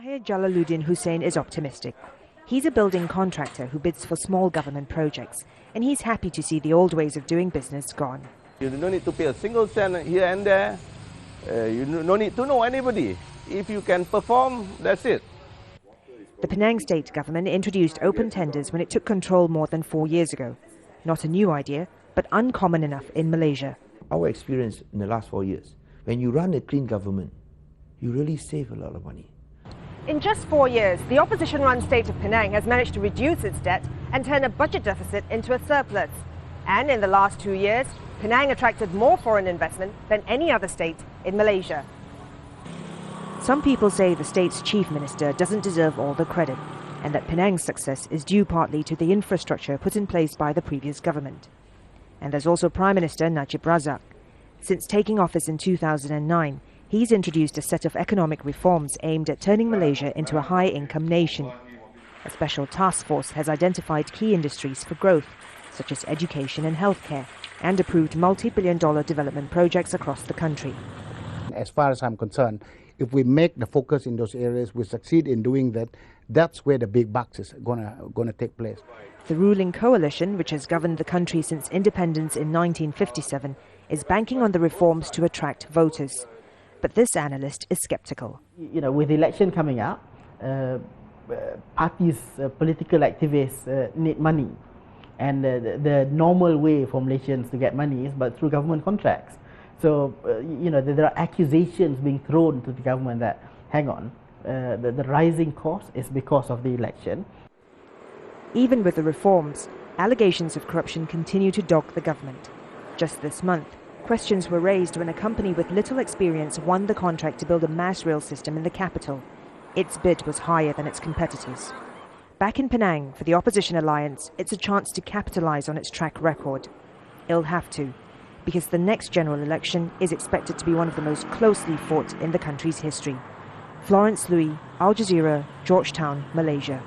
Mahir Jalaluddin Hussain is optimistic. He's a building contractor who bids for small government projects, and he's happy to see the old ways of doing business gone. You don't need to pay a single cent here and there. You don't need to know anybody. If you can perform, that's it. The Penang state government introduced open tenders when it took control more than 4 years ago. Not a new idea, but uncommon enough in Malaysia. Our experience in the last 4 years, when you run a clean government, you really save a lot of money. In just 4 years, the opposition-run state of Penang has managed to reduce its debt and turn a budget deficit into a surplus. And in the last 2 years, Penang attracted more foreign investment than any other state in Malaysia. Some people say the state's chief minister doesn't deserve all the credit, and that Penang's success is due partly to the infrastructure put in place by the previous government. And there's also Prime Minister Najib Razak. Since taking office in 2009, he's introduced a set of economic reforms aimed at turning Malaysia into a high-income nation. A special task force has identified key industries for growth, such as education and healthcare, and approved multi-billion-dollar development projects across the country. As far as I'm concerned, if we make the focus in those areas, we succeed in doing that, that's where the big bucks is gonna take place. The ruling coalition, which has governed the country since independence in 1957, is banking on the reforms to attract voters. But this analyst is skeptical. You know, with the election coming up, parties, political activists need money. And the normal way for Malaysians to get money is but through government contracts. So, you know, there are accusations being thrown to the government that, hang on, the rising cost is because of the election. Even with the reforms, allegations of corruption continue to dog the government. Just this month, questions were raised when a company with little experience won the contract to build a mass rail system in the capital. Its bid was higher than its competitors. Back in Penang, for the opposition alliance, it's a chance to capitalise on its track record. It'll have to, because the next general election is expected to be one of the most closely fought in the country's history. Florence Looi, Al Jazeera, Georgetown, Malaysia.